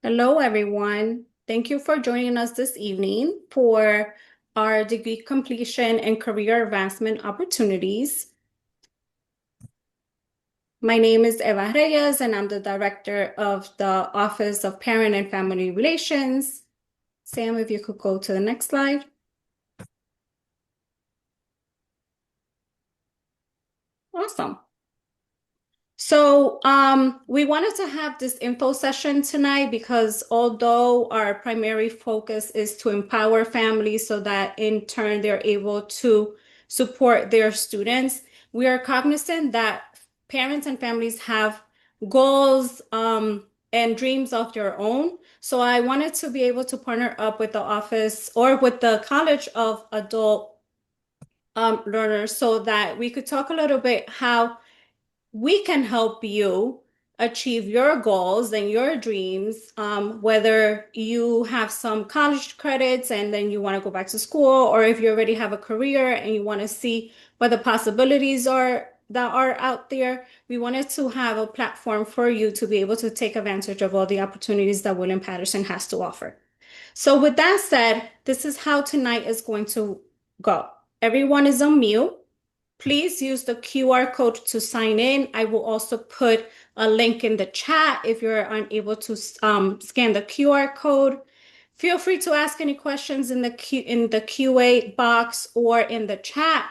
Hello, everyone. Thank you for joining us this evening for our degree completion and career advancement opportunities. My name is Eva Reyes, and I'm the director of the Office of Parent and Family Relations. Sam, if you could go to the next slide. Awesome. So we wanted to have this info session tonight because although our primary focus is to empower families so that in turn they're able to support their students, we are cognizant that parents and families have goals and dreams of their own. So I wanted to be able to partner up with the office or with the College of Adult Learners so that we could talk a little bit how we can help you achieve your goals and your dreams, whether you have some college credits and then you want to go back to school, or if you already have a career and you want to see what the possibilities are that are out there. We wanted to have a platform for you to be able to take advantage of all the opportunities that William Patterson has to offer. So with that said, this is how tonight is going to go. Everyone is on mute. Please use the QR code to sign in. I will also put a link in the chat if you're unable to scan the QR code. Feel free to ask any questions in the QA box or in the chat.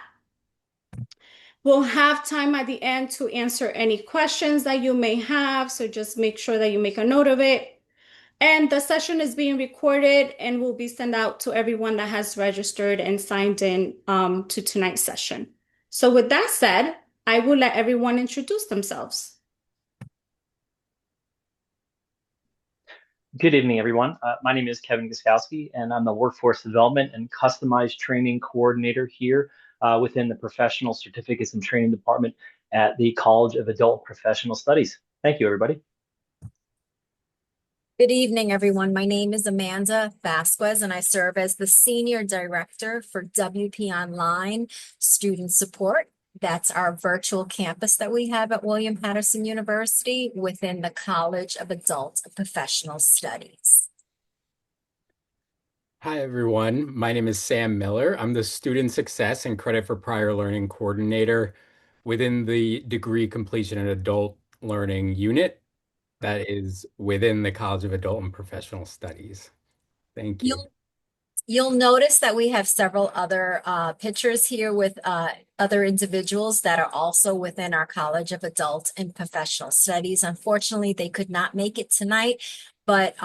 We'll have time at the end to answer any questions that you may have, so just make sure that you make a note of it. And the session is being recorded and will be sent out to everyone that has registered and signed in to tonight's session. So with that said, I will let everyone introduce themselves. Good evening, everyone. My name is Kevin Guskowski, and I'm the Workforce Development and Customized Training Coordinator here within the Professional Certificates and Training Department at the College of Adult Professional Studies. Thank you, everybody. Good evening, everyone. My name is Amanda Vasquez, and I serve as the Senior Director for WP Online Student Support. That's our virtual campus that we have at William Patterson University within the College of Adult and Professional Studies. Hi, everyone. My name is Sam Miller. I'm the Student Success and Credit for Prior Learning Coordinator within the Degree Completion and Adult Learning Unit that is within the College of Adult and Professional Studies. Thank you. You'll notice that we have several other pictures here with other individuals that are also within our College of Adult and Professional Studies. Unfortunately, they could not make it tonight, but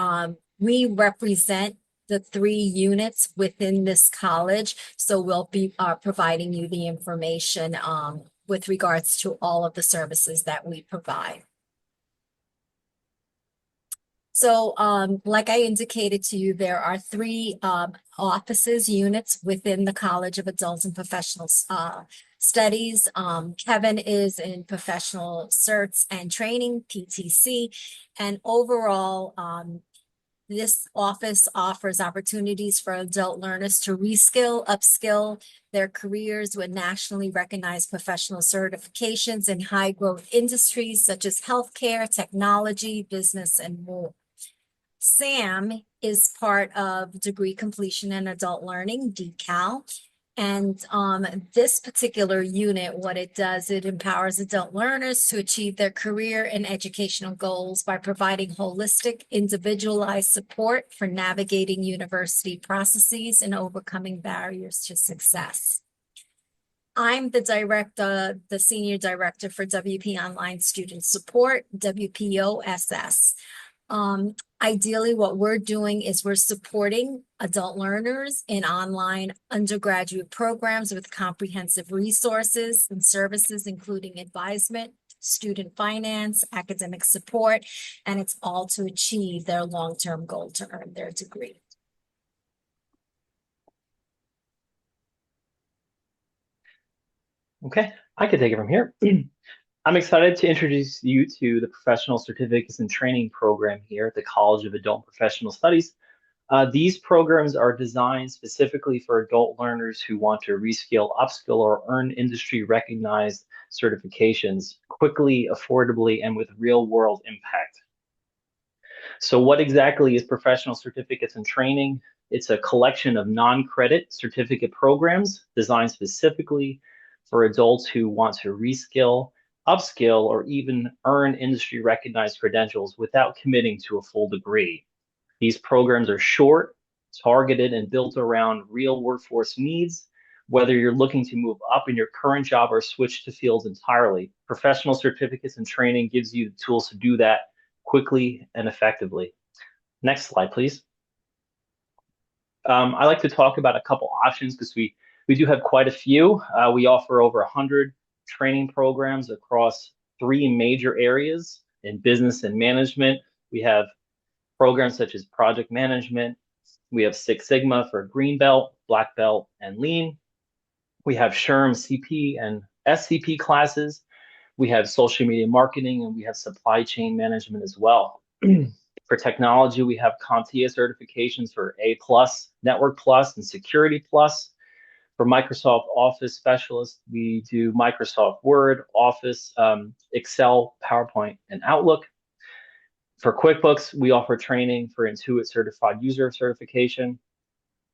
we represent the 3 units within this college. So we'll be providing you the information with regards to all of the services that we provide. So like I indicated to you, there are 3 offices, units within the College of Adult and Professional Studies. Kevin is in Professional Certs and Training, PTC, and overall, this office offers opportunities for adult learners to reskill, upskill their careers with nationally recognized professional certifications in high growth industries such as healthcare, technology, business, and more. Sam is part of Degree Completion and Adult Learning, DCAL. And this particular unit, what it does, it empowers adult learners to achieve their career and educational goals by providing holistic, individualized support for navigating university processes and overcoming barriers to success. I'm the Senior Director for WP Online Student Support, WPOSS. Ideally, what we're doing is we're supporting adult learners in online undergraduate programs with comprehensive resources and services, including advisement, student finance, academic support, and it's all to achieve their long-term goal to earn their degree. Okay, I can take it from here. I'm excited to introduce you to the Professional Certificates and Training program here at the College of Adult and Professional Studies. These programs are designed specifically for adult learners who want to reskill, upskill, or earn industry recognized certifications quickly, affordably, and with real world impact. So, what exactly is professional certificates and training? It's a collection of non-credit certificate programs designed specifically for adults who want to reskill, upskill, or even earn industry recognized credentials without committing to a full degree. These programs are short, targeted, and built around real workforce needs. Whether you're looking to move up in your current job or switch to fields entirely, professional certificates and training gives you the tools to do that quickly and effectively. Next slide, please. I like to talk about a couple options because we do have quite a few. We offer over 100 training programs across three major areas in business and management. We have programs such as project management. We have Six Sigma for Green Belt, Black Belt, and Lean. We have SHRM CP and SCP classes. We have social media marketing, and we have supply chain management as well. For technology, we have CompTIA certifications for A plus, Network plus, and Security plus. For Microsoft Office specialists, we do Microsoft Word, Office, Excel, PowerPoint, and Outlook. For QuickBooks, we offer training for Intuit Certified User Certification,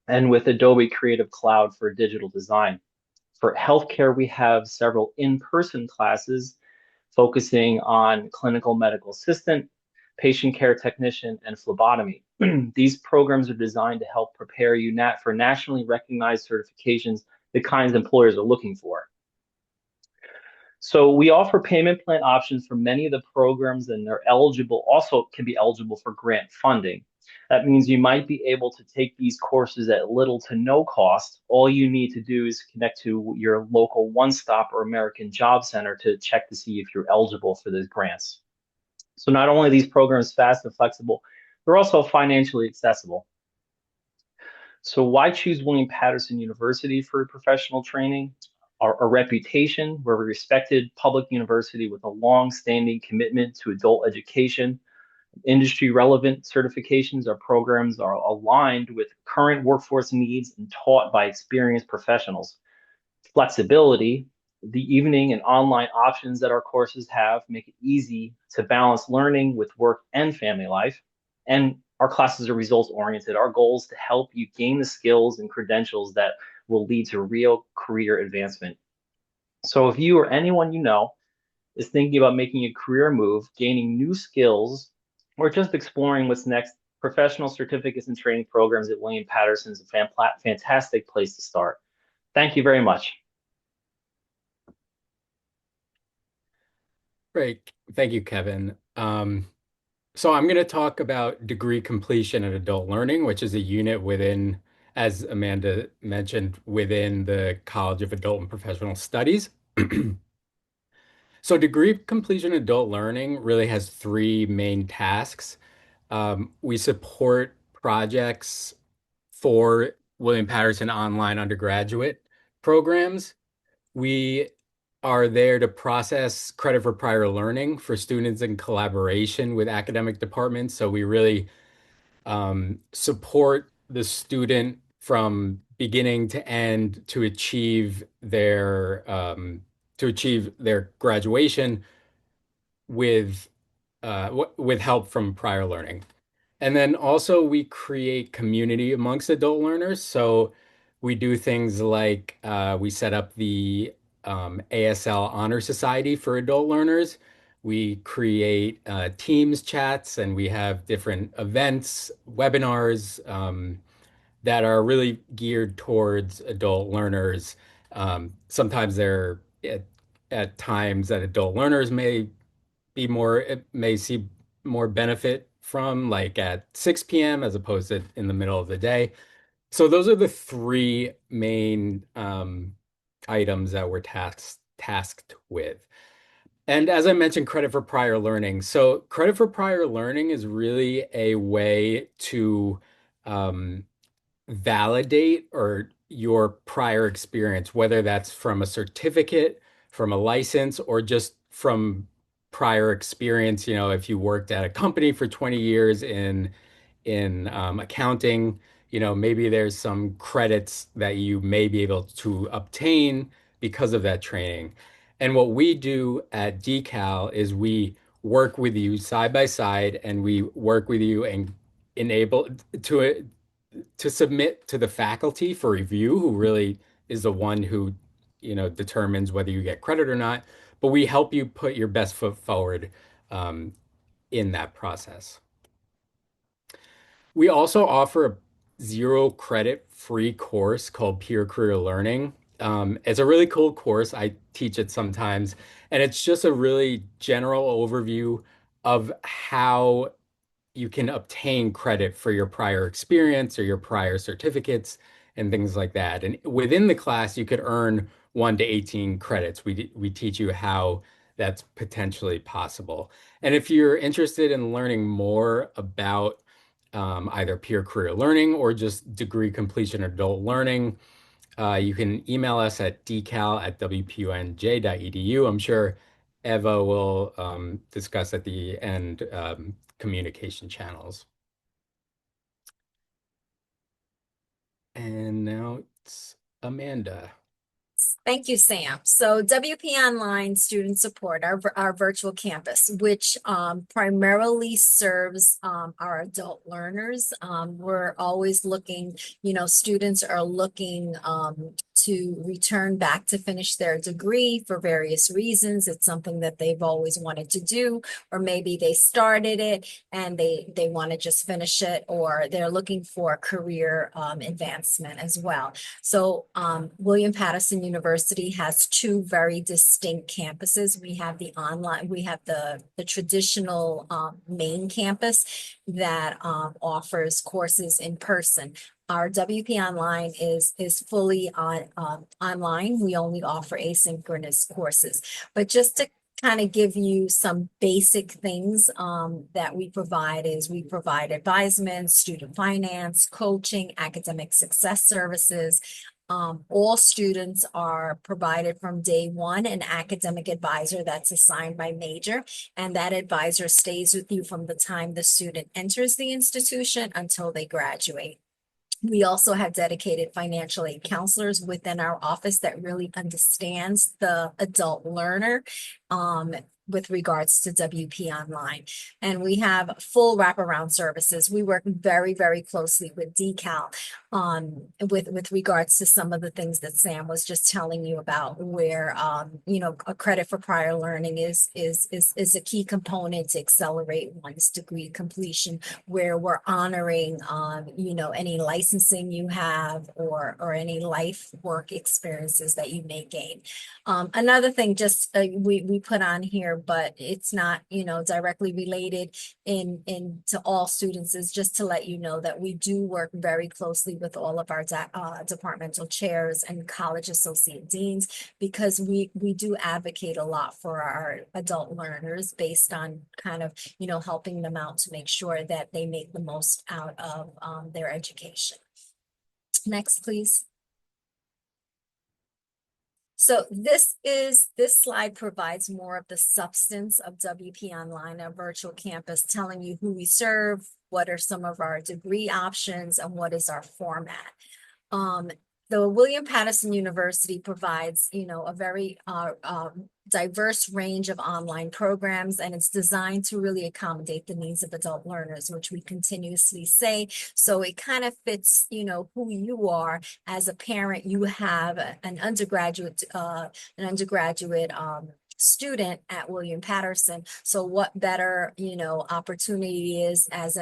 and with Adobe Creative Cloud for digital design. For healthcare, we have several in-person classes focusing on clinical medical assistant, patient care technician, and phlebotomy. These programs are designed to help prepare you for nationally recognized certifications, the kinds employers are looking for. So we offer payment plan options for many of the programs, and they're eligible, also can be eligible for grant funding. That means you might be able to take these courses at little to no cost. All you need to do is connect to your local One Stop or American Job Center to check to see if you're eligible for those grants. So not only are these programs fast and flexible, they're also financially accessible. So why choose William Patterson University for professional training? Our reputation, we're a respected public university with a long-standing commitment to adult education. Industry relevant certifications. Our programs are aligned with current workforce needs and taught by experienced professionals. Flexibility, the evening and online options that our courses have make it easy to balance learning with work and family life. And our classes are results oriented. Our goal is to help you gain the skills and credentials that will lead to real career advancement. So if you or anyone you know is thinking about making a career move, gaining new skills, or just exploring what's next, professional certificates and training programs at William Patterson is a fantastic place to start. Thank you very much. Great. Thank you, Kevin. So I'm going to talk about degree completion and adult learning, which is a unit within, as Amanda mentioned, within the College of Adult and Professional Studies. So degree completion adult learning really has three main tasks. We support projects for William Patterson online undergraduate programs. We are there to process credit for prior learning for students in collaboration with academic departments. So we really support the student from beginning to end to achieve their graduation with with help from prior learning. And then also we create community amongst adult learners. So we do things like we set up the ASL Honor Society for adult learners. We create Teams chats, and we have different events, webinars that are really geared towards adult learners. Sometimes they're at times that adult learners may see more benefit from, like at 6 p.m. as opposed to in the middle of the day. So those are the three main items that we're tasked with. And as I mentioned, credit for prior learning. So credit for prior learning is really a way to um, validate or your prior experience, whether that's from a certificate, from a license, or just from prior experience. You know, if you worked at a company for 20 years in accounting, you know, maybe there's some credits that you may be able to obtain because of that training. And what we do at DeCal is we work with you side by side, and we work with you and enable to submit to the faculty for review, who really is the one who, determines whether you get credit or not. But we help you put your best foot forward um, in that process. We also offer a zero credit free course called Peer Career Learning. It's a really cool course. I teach it sometimes, and it's just a really general overview of how you can obtain credit for your prior experience or your prior certificates and things like that. And within the class, you could earn 1 to 18 credits. We teach you how that's potentially possible. And if you're interested in learning more about either peer career learning or just degree completion adult learning, you can email us at decal@wpunj.edu. I'm sure Eva will discuss at the end communication channels. And now it's Amanda. Thank you, Sam. So WP Online Student Support, our virtual campus, which primarily serves our adult learners. We're always looking, students are looking to return back to finish their degree for various reasons. It's something that they've always wanted to do, or maybe they started it and they want to just finish it, or they're looking for career advancement as well. So William Paterson University has two very distinct campuses. We have the online, we have the traditional main campus that offers courses in person. Our WP Online is fully online. We only offer asynchronous courses. But just to kind of give you some basic things that we provide is we provide advisement, student finance, coaching, academic success services. All students are provided from day one an academic advisor that's assigned by major, and that advisor stays with you from the time the student enters the institution until they graduate. We also have dedicated financial aid counselors within our office that really understands the adult learner with regards to WP Online. And we have full wraparound services. We work very, very closely with DECAL with regards to some of the things that Sam was just telling you about, where a credit for prior learning is a key component to accelerate one's degree completion, where we're honoring any licensing you have or any life work experiences that you may gain. Another thing just we put on here, but it's not directly related to all students, is just to let you know that we do work very closely with all of our departmental chairs and college associate deans, because we do advocate a lot for our adult learners based on kind of helping them out to make sure that they make the most out of their education. Next, please. So this slide provides more of the substance of WP Online, our virtual campus, telling you who we serve, what are some of our degree options, and what is our format. The William Paterson University provides, a very diverse range of online programs, and it's designed to really accommodate the needs of adult learners, which we continuously say. So it kind of fits, who you are as a parent. You have an undergraduate student at William Paterson. So what better, opportunity is as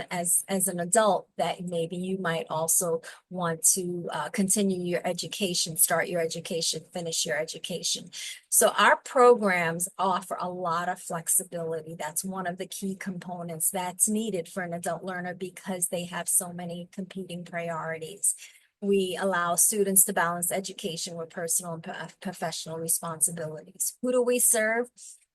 an adult that maybe you might also want to continue your education, start your education, finish your education. So our programs offer a lot of flexibility. That's one of the key components that's needed for an adult learner, because they have so many competing priorities. We allow students to balance education with personal and professional responsibilities. Who do we serve?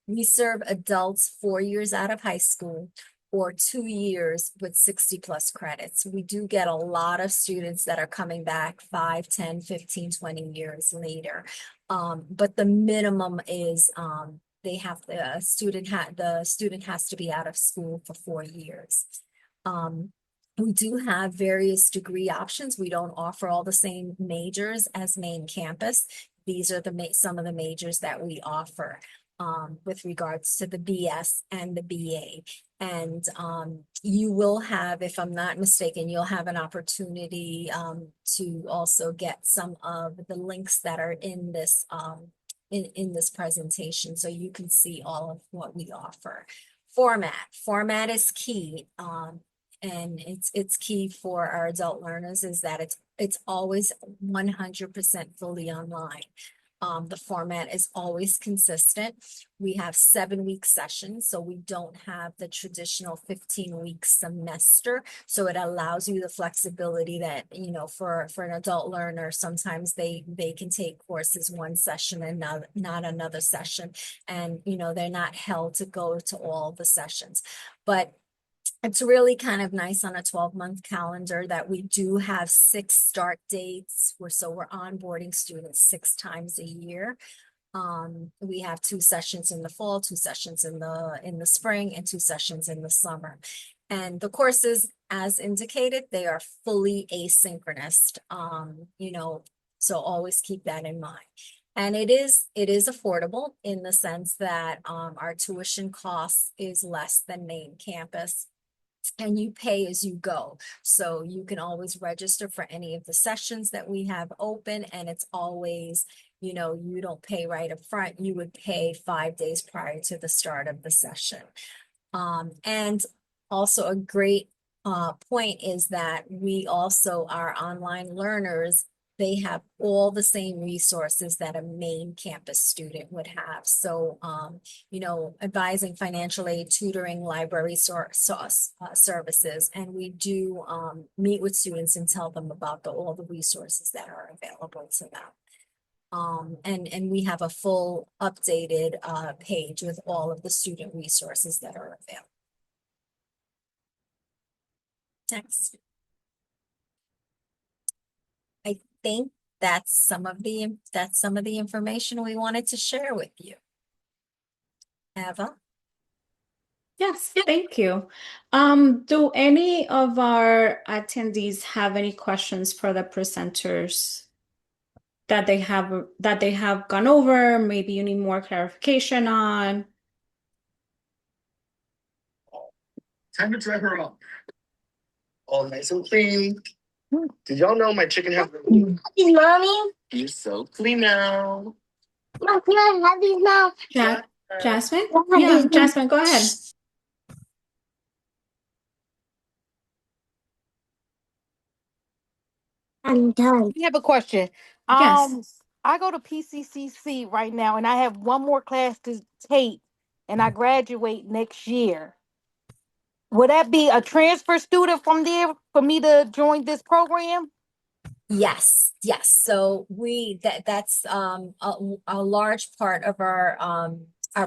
We serve adults 4 years out of high school or 2 years with 60 plus credits. We do get a lot of students that are coming back 5, 10, 15, 20 years later. But the minimum is the student has to be out of school for 4 years. We do have various degree options. We don't offer all the same majors as main campus. These are some of the majors that we offer. with regards to the BS and the BA. And you will have, if I'm not mistaken, you'll have an opportunity to also get some of the links that are in this in this presentation, so you can see all of what we offer. Format is key. And it's key for our adult learners is that it's always 100% fully online. The format is always consistent. We have 7-week sessions, so we don't have the traditional 15-week semester. So it allows you the flexibility that, you know, for an adult learner, sometimes they can take courses one session and not another session. And, you know, they're not held to go to all the sessions. But it's really kind of nice on a 12-month calendar that we do have 6 start dates. So we're onboarding students 6 times a year. We have 2 sessions in the fall, 2 sessions in the spring, and 2 sessions in the summer. And the courses, as indicated, they are fully asynchronous. You know, so always keep that in mind. And it is affordable in the sense that our tuition cost is less than main campus. And you pay as you go. So you can always register for any of the sessions that we have open, and it's always, you know, you don't pay right up front. You would pay 5 days prior to the start of the session. And also a great point is that we also, our online learners, they have all the same resources that a main campus student would have. So, you know, advising, financial aid, tutoring, library services. And we do meet with students and tell them about all the resources that are available to them. And we have a full updated page with all of the student resources that are available. Next. I think that's some of the information we wanted to share with you. Eva? Yes, thank you. Do any of our attendees have any questions for the presenters that they have gone over? Maybe you need more clarification on. Time to dry her up. All nice and clean. Did y'all know my chicken has Mommy? You're so clean now. Mom, can I have these now? Jasmine? Yeah, Yeah, Jasmine, go ahead. I'm done. I have a question. Yes. I go to PCCC right now, and I have one more class to take, and I graduate next year. Would that be a transfer student from there for me to join this program? Yes, yes. So that's a large part of our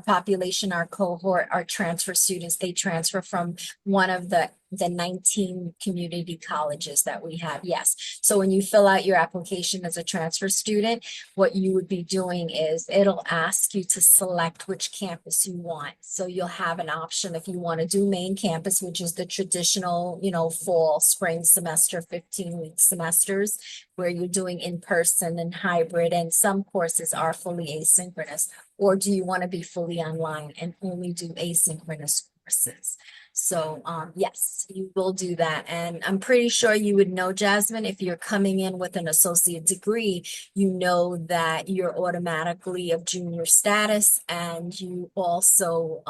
population, our cohort, our transfer students. They transfer from one of the 19 community colleges that we have. Yes. So when you fill out your application as a transfer student, what you would be doing is it'll ask you to select which campus you want. So you'll have an option if you want to do main campus, which is the traditional, you know, fall, spring semester, 15-week semesters, where you're doing in person and hybrid, and some courses are fully asynchronous. Or do you want to be fully online and only do asynchronous courses? So yes, you will do that. And I'm pretty sure you would know, Jasmine, if you're coming in with an associate degree, you know that you're automatically of junior status, and you also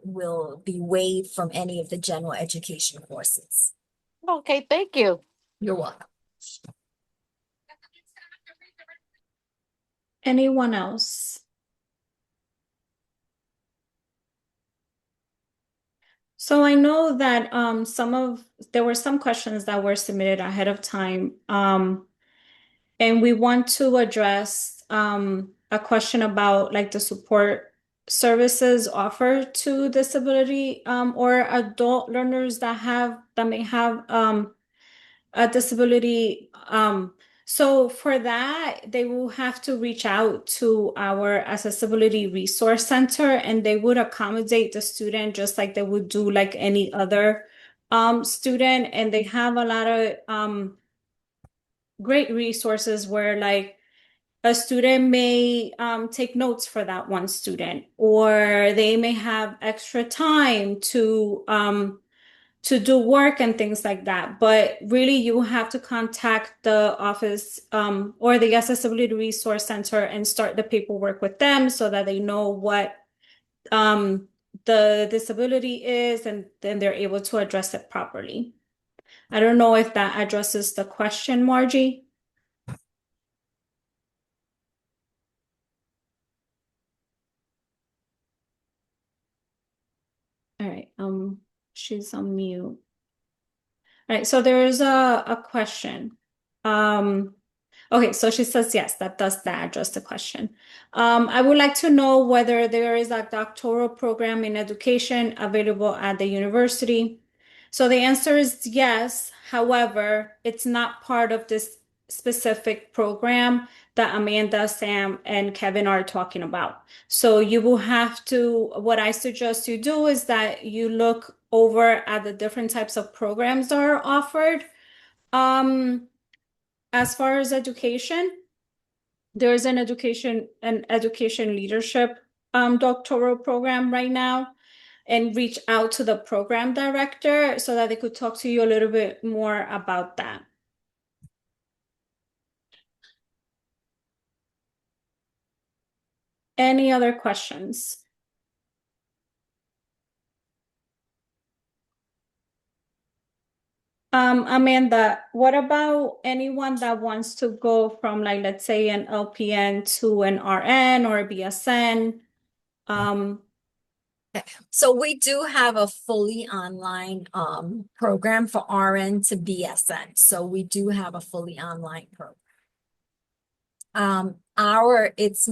will be waived from any of the general education courses. Okay, thank you. You're welcome. Anyone else? So I know that there were some questions that were submitted ahead of time. And we want to address a question about like the support services offered to disability or adult learners that may have a disability. So for that, they will have to reach out to our accessibility resource center, and they would accommodate the student just like they would do like any other student. And they have a lot of great resources where like a student may take notes for that one student, or they may have extra time to do work and things like that. But really, you have to contact the office or the Accessibility Resource Center and start the paperwork with them so that they know what the disability is, and then they're able to address it properly. I don't know if that addresses the question, Margie. All right, she's on mute. All right, so there's a question. Okay, so she says yes, that does that address the question. I would like to know whether there is a doctoral program in education available at the university. So the answer is yes. However, it's not part of this specific program that Amanda, Sam, and Kevin are talking about. So you will have to, what I suggest you do is that you look over at the different types of programs that are offered. As far as education, there's an education leadership doctoral program right now, and reach out to the program director so that they could talk to you a little bit more about that. Any other questions? Amanda, what about anyone that wants to go from, like, let's say an LPN to an RN or a BSN? So we do have a fully online program for RN to BSN. So we do have a fully online program. It's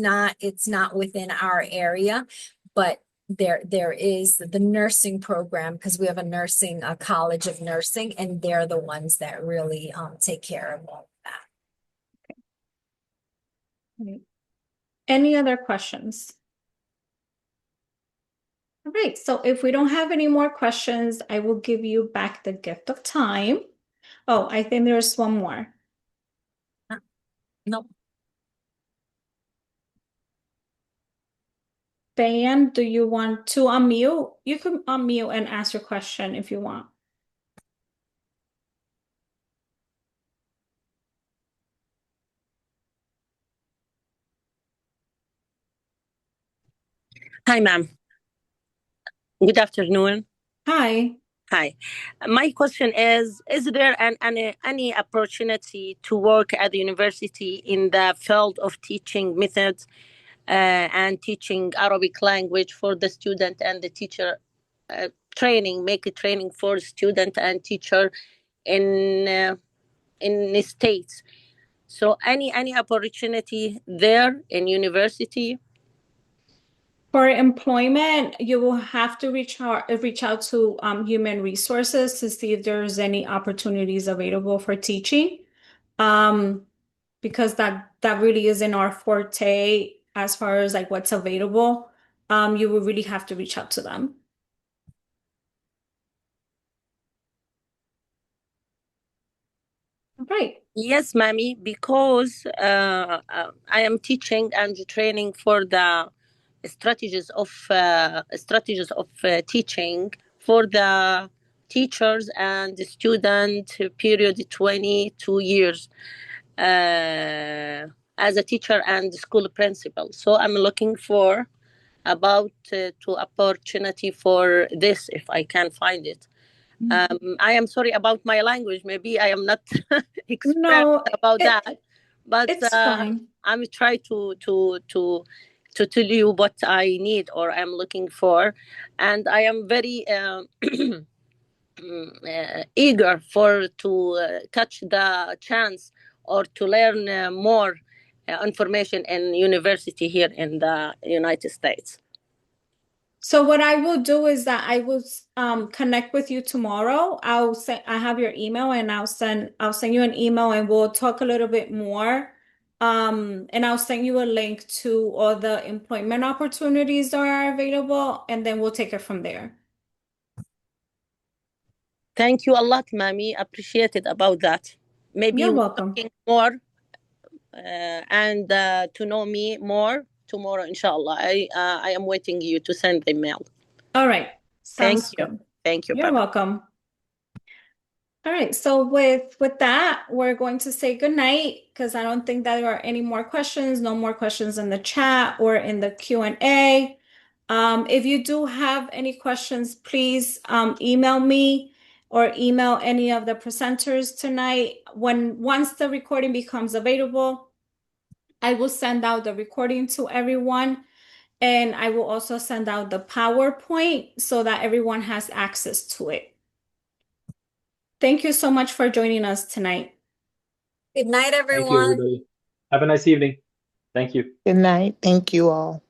not within our area, but there is the nursing program, because we have a college of nursing, and they're the ones that really take care of all of that. Right. Any other questions? All right, so if we don't have any more questions, I will give you back the gift of time. Oh, I think there's one more. Nope. Diane, do you want to unmute? You can unmute and ask your question if you want. Hi, ma'am. Good afternoon. Hi. Hi. My question is there any opportunity to work at the university in the field of teaching methods and teaching Arabic language for the student and the teacher make a training for student and teacher in the States? So any opportunity there in university? For employment, you will have to reach out to human resources to see if there's any opportunities available for teaching, because that really is in our forte as far as like what's available. You will really have to reach out to them. Right. Yes, Mammy, because I am teaching and training for the strategies of teaching for the teachers and the student period 22 years as a teacher and school principal. So I'm looking for about to opportunity for this if I can find it. I am sorry about my language. Maybe I am not expert No, about that, but it's fine. I'm trying to tell you what I need or I'm looking for, and I am very eager for to catch the chance or to learn more information in university here in the United States. So what I will do is that I will connect with you tomorrow. I have your email, and I'll send you an email, and we'll talk a little bit more. And I'll send you a link to all the employment opportunities that are available, and then we'll take it from there. Thank you a lot, Mammy. Appreciate it about that. Maybe You're welcome. more and to know me more tomorrow, inshallah. I am waiting you to send the mail. All right. Thank Sounds you. good. Thank you. You're Bye-bye. welcome. All right, so with that, we're going to say good night because I don't think there are any more questions, no more questions in the chat or in the Q&A. If you do have any questions, please email me or email any of the presenters tonight. Once the recording becomes available, I will send out the recording to everyone, and I will also send out the PowerPoint so that everyone has access to it. Thank you so much for joining us tonight. Good night, Thank you, everyone. everybody. Have a nice evening. Thank you. Good night. Thank you all.